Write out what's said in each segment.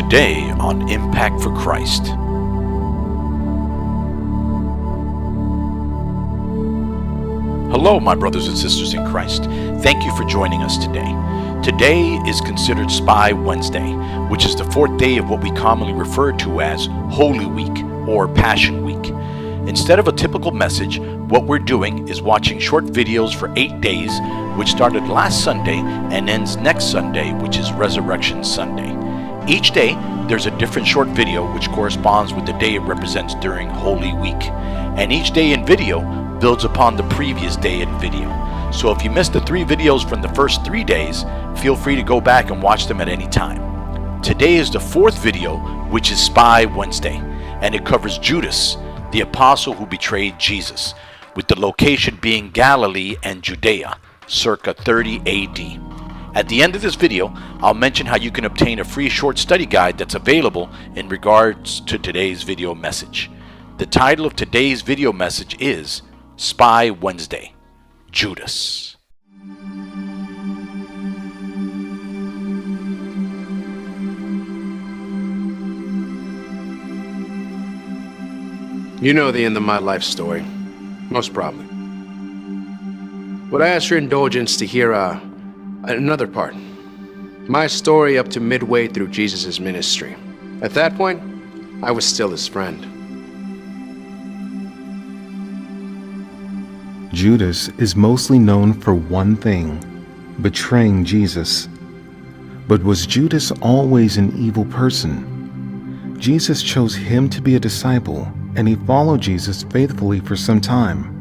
Today on Impact for Christ. Hello, my brothers and sisters in Christ. Thank you for joining us today. Today is considered Spy Wednesday, which is the fourth day of what we commonly refer to as Holy Week or Passion Week. Instead of a typical message, what we're doing is watching short videos for 8 days, which started last Sunday and ends next Sunday, which is Resurrection Sunday. Each day, there's a different short video which corresponds with the day it represents during Holy Week. And each day in video builds upon the previous day in video. So if you missed the 3 videos from the first 3 days, feel free to go back and watch them at any time. Today is the 4th video, which is Spy Wednesday, and it covers Judas, the apostle who betrayed Jesus, with the location being Galilee and Judea, circa 30 AD. At the end of this video, I'll mention how you can obtain a free short study guide that's available in regards to today's video message. The title of today's video message is Spy Wednesday, Judas. You know the end of my life story, most probably. Would I ask your indulgence to hear another part? My story up to midway through Jesus' ministry. At that point, I was still his friend. Judas is mostly known for one thing: betraying Jesus. But was Judas always an evil person? Jesus chose him to be a disciple, and he followed Jesus faithfully for some time.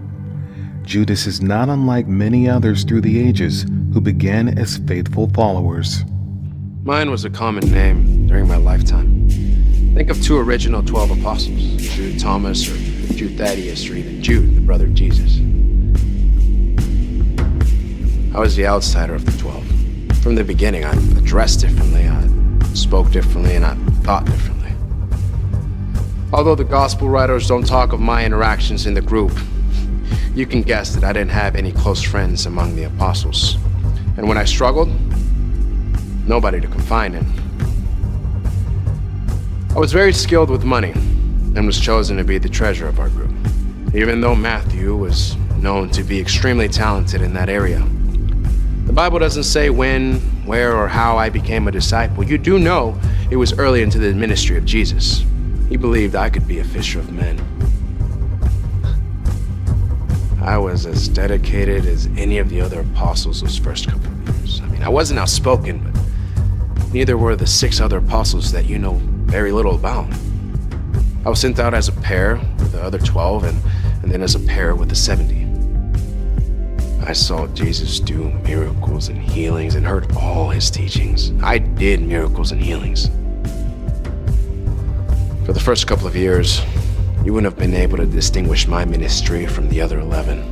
Judas is not unlike many others through the ages who began as faithful followers. Mine was a common name during my lifetime. Think of 2 original 12 apostles, Jude Thomas or Jude Thaddeus, or even Jude, the brother of Jesus. I was the outsider of the 12. From the beginning, I dressed differently, I spoke differently, and I thought differently. Although the gospel writers don't talk of my interactions in the group, you can guess that I didn't have any close friends among the apostles. And when I struggled, nobody to confide in. I was very skilled with money and was chosen to be the treasurer of our group, even though Matthew was known to be extremely talented in that area. The Bible doesn't say when, where, or how I became a disciple. You do know it was early into the ministry of Jesus. He believed I could be a fisher of men. I was as dedicated as any of the other apostles those first couple of years. I wasn't outspoken, but neither were the 6 other apostles that you know very little about. I was sent out as a pair with the other 12 and then as a pair with the 70. I saw Jesus do miracles and healings and heard all his teachings. I did miracles and healings. For the first couple of years, you wouldn't have been able to distinguish my ministry from the other 11.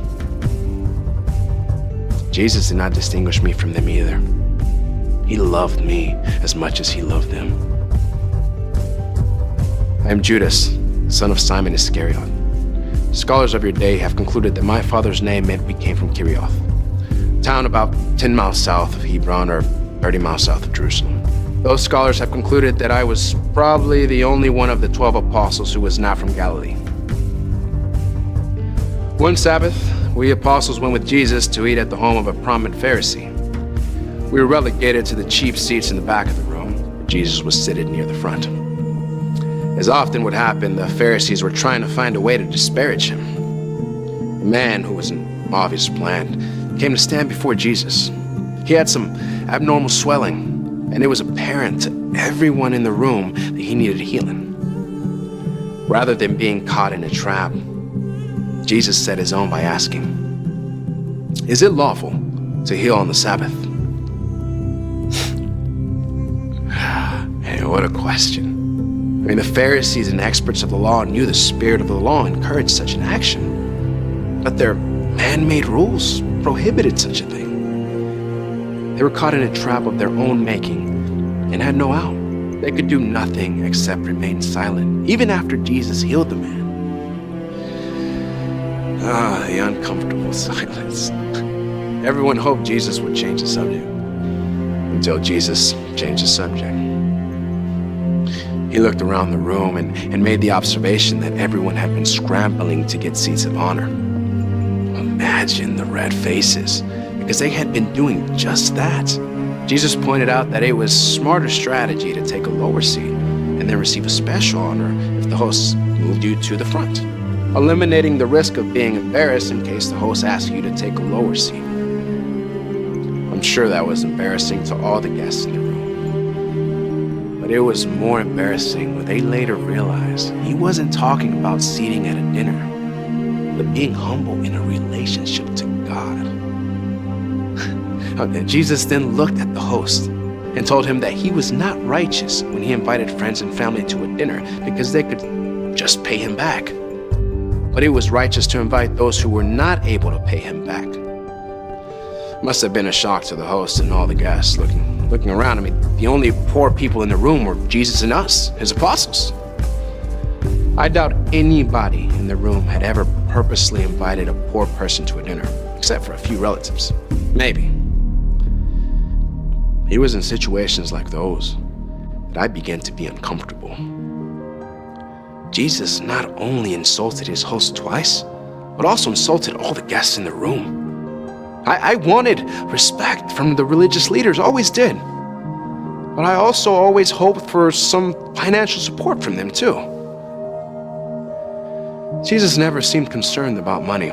Jesus did not distinguish me from them either. He loved me as much as he loved them. I am Judas, son of Simon Iscariot. Scholars of your day have concluded that my father's name meant we came from Kirioth, a town about 10 miles south of Hebron or 30 miles south of Jerusalem. Those scholars have concluded that I was probably the only one of the 12 apostles who was not from Galilee. One Sabbath, we apostles went with Jesus to eat at the home of a prominent Pharisee. We were relegated to the cheap seats in the back of the room. Jesus was seated near the front. As often would happen, the Pharisees were trying to find a way to disparage him. A man who was an obvious plant came to stand before Jesus. He had some abnormal swelling, and it was apparent to everyone in the room that he needed healing. Rather than being caught in a trap, Jesus set his own by asking, "Is it lawful to heal on the Sabbath?" Hey, what a question. The Pharisees and experts of the law knew the spirit of the law encouraged such an action, but their man-made rules prohibited such a thing. They were caught in a trap of their own making and had no out. They could do nothing except remain silent, even after Jesus healed the man. The uncomfortable silence. Everyone hoped Jesus would change the subject, until Jesus changed the subject. He looked around the room and made the observation that everyone had been scrambling to get seats of honor. Imagine the red faces, because they had been doing just that. Jesus pointed out that it was smarter strategy to take a lower seat and then receive a special honor if the host moved you to the front, eliminating the risk of being embarrassed in case the host asked you to take a lower seat. I'm sure that was embarrassing to all the guests in the room. But it was more embarrassing when they later realized he wasn't talking about seating at a dinner, but being humble in a relationship to God. Jesus then looked at the host and told him that he was not righteous when he invited friends and family to a dinner because they could just pay him back. But he was righteous to invite those who were not able to pay him back. Must have been a shock to the host and all the guests looking around. I mean, the only poor people in the room were Jesus and us, his apostles. I doubt anybody in the room had ever purposely invited a poor person to a dinner, except for a few relatives. Maybe. It was in situations like those that I began to be uncomfortable. Jesus not only insulted his host twice, but also insulted all the guests in the room. I wanted respect from the religious leaders, always did. But I also always hoped for some financial support from them too. Jesus never seemed concerned about money.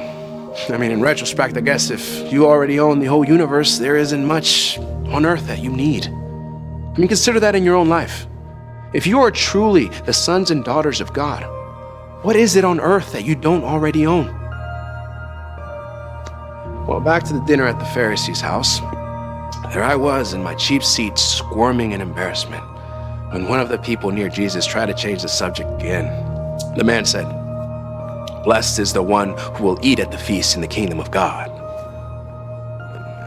I mean, in retrospect, I guess if you already own the whole universe, there isn't much on earth that you need. I mean, consider that in your own life. If you are truly the sons and daughters of God, what is it on earth that you don't already own? Well, back to the dinner at the Pharisee's house. There I was in my cheap seat, squirming in embarrassment, when one of the people near Jesus tried to change the subject again. The man said, "Blessed is the one who will eat at the feast in the kingdom of God."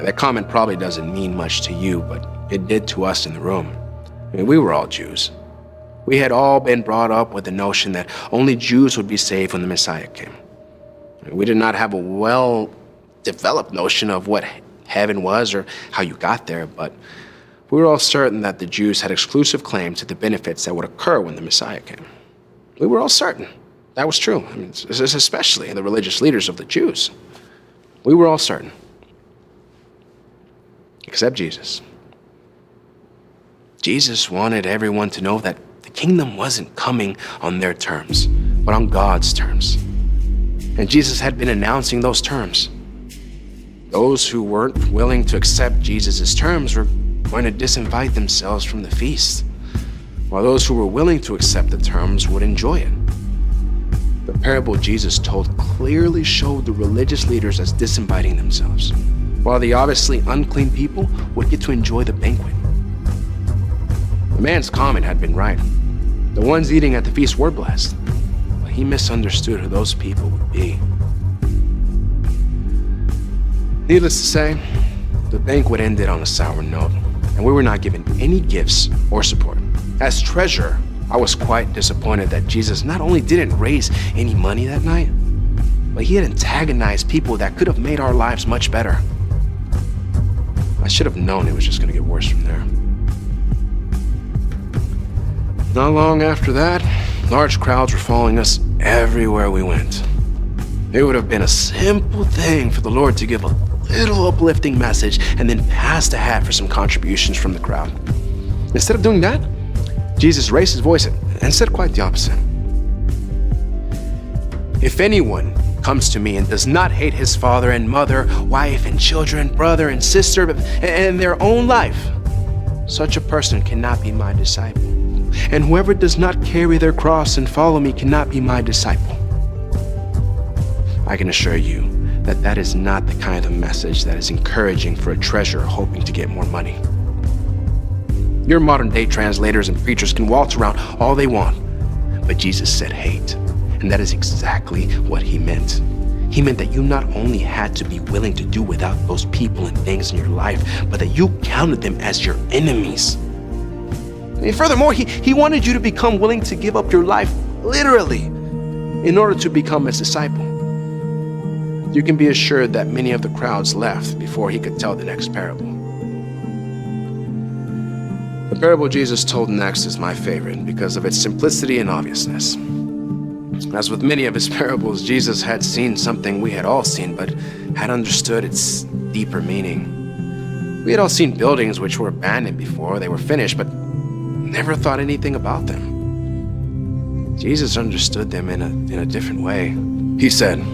That comment probably doesn't mean much to you, but it did to us in the room. I mean, we were all Jews. We had all been brought up with the notion that only Jews would be saved when the Messiah came. We did not have a well-developed notion of what heaven was or how you got there, but we were all certain that the Jews had exclusive claim to the benefits that would occur when the Messiah came. We were all certain that was true. I mean, especially the religious leaders of the Jews. We were all certain. Except Jesus. Jesus wanted everyone to know that the kingdom wasn't coming on their terms, but on God's terms. And Jesus had been announcing those terms. Those who weren't willing to accept Jesus' terms were going to disinvite themselves from the feast, while those who were willing to accept the terms would enjoy it. The parable Jesus told clearly showed the religious leaders as disinviting themselves, while the obviously unclean people would get to enjoy the banquet. The man's comment had been right. The ones eating at the feast were blessed, but he misunderstood who those people would be. Needless to say, the banquet ended on a sour note, and we were not given any gifts or support. As treasurer, I was quite disappointed that Jesus not only didn't raise any money that night, but he had antagonized people that could have made our lives much better. I should have known it was just going to get worse from there. Not long after that, large crowds were following us everywhere we went. It would have been a simple thing for the Lord to give a little uplifting message and then pass the hat for some contributions from the crowd. Instead of doing that, Jesus raised his voice and said quite the opposite. "If anyone comes to me and does not hate his father and mother, wife and children, brother and sister, and their own life, such a person cannot be my disciple. And whoever does not carry their cross and follow me cannot be my disciple." I can assure you that that is not the kind of message that is encouraging for a treasurer hoping to get more money. Your modern day translators and preachers can waltz around all they want, but Jesus said hate, and that is exactly what he meant. He meant that you not only had to be willing to do without those people and things in your life, but that you counted them as your enemies. And furthermore, he wanted you to become willing to give up your life, literally, in order to become his disciple. You can be assured that many of the crowds left before he could tell the next parable. The parable Jesus told next is my favorite because of its simplicity and obviousness. As with many of his parables, Jesus had seen something we had all seen, but had understood its deeper meaning. We had all seen buildings which were abandoned before they were finished, but never thought anything about them. Jesus understood them in a different way. He said,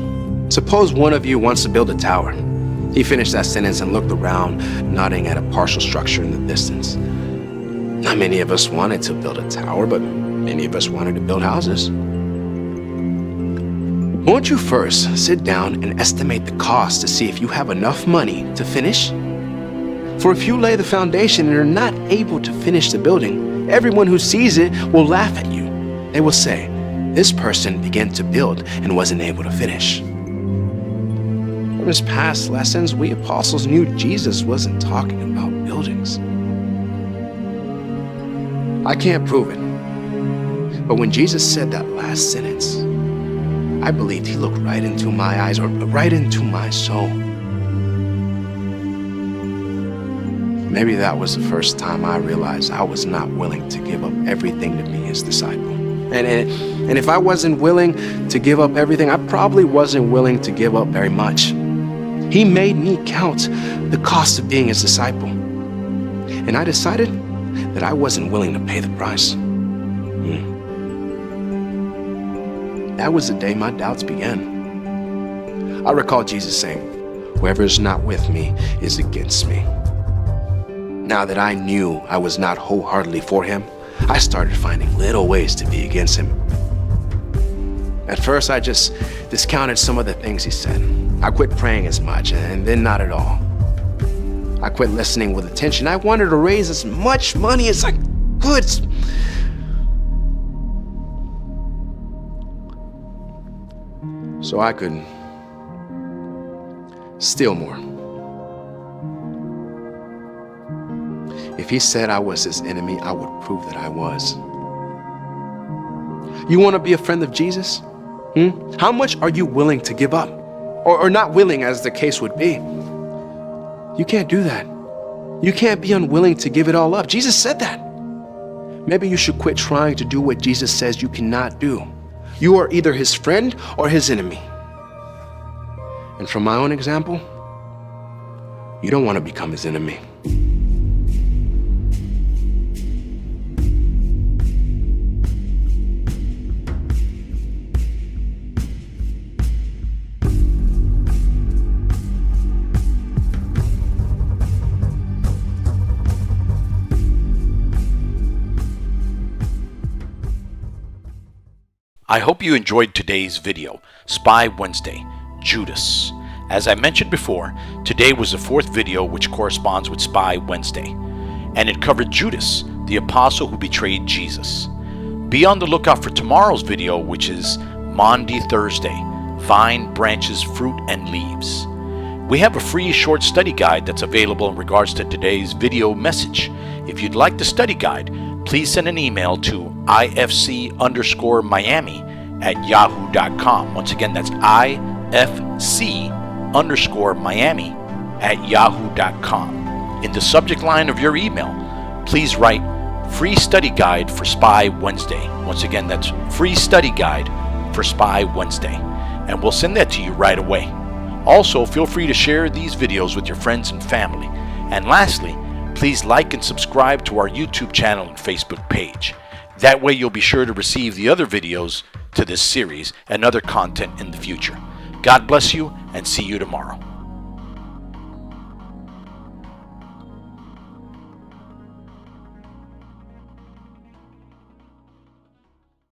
"Suppose one of you wants to build a tower." He finished that sentence and looked around, nodding at a partial structure in the distance. Not many of us wanted to build a tower, but many of us wanted to build houses. Won't you first sit down and estimate the cost to see if you have enough money to finish? For if you lay the foundation and are not able to finish the building, everyone who sees it will laugh at you. They will say, "This person began to build and wasn't able to finish." From his past lessons, we apostles knew Jesus wasn't talking about buildings. I can't prove it, but when Jesus said that last sentence, I believed he looked right into my eyes, or right into my soul. Maybe that was the first time I realized I was not willing to give up everything to be his disciple. And if I wasn't willing to give up everything, I probably wasn't willing to give up very much. He made me count the cost of being his disciple. And I decided that I wasn't willing to pay the price. That was the day my doubts began. I recall Jesus saying, "Whoever is not with me is against me." Now that I knew I was not wholeheartedly for him, I started finding little ways to be against him. At first, I just discounted some of the things he said. I quit praying as much, and then not at all. I quit listening with attention. I wanted to raise as much money as I could, so I could steal more. If he said I was his enemy, I would prove that I was. You want to be a friend of Jesus? How much are you willing to give up? Or not willing, as the case would be? You can't do that. You can't be unwilling to give it all up. Jesus said that. Maybe you should quit trying to do what Jesus says you cannot do. You are either his friend or his enemy. And from my own example, you don't want to become his enemy. I hope you enjoyed today's video, Spy Wednesday, Judas. As I mentioned before, today was the fourth video which corresponds with Spy Wednesday, and it covered Judas, the apostle who betrayed Jesus. Be on the lookout for tomorrow's video, which is Maundy Thursday, Vine, Branches, Fruit, and Leaves. We have a free short study guide that's available in regards to today's video message. If you'd like the study guide, please send an email to ifc_Miami@yahoo.com. Once again, that's ifc_Miami@yahoo.com. In the subject line of your email, please write Free Study Guide for Spy Wednesday. Once again, that's Free Study Guide for Spy Wednesday. And we'll send that to you right away. Also, feel free to share these videos with your friends and family. And lastly, please like and subscribe to our YouTube channel and Facebook page. That way you'll be sure to receive the other videos to this series and other content in the future. God bless you, and see you tomorrow.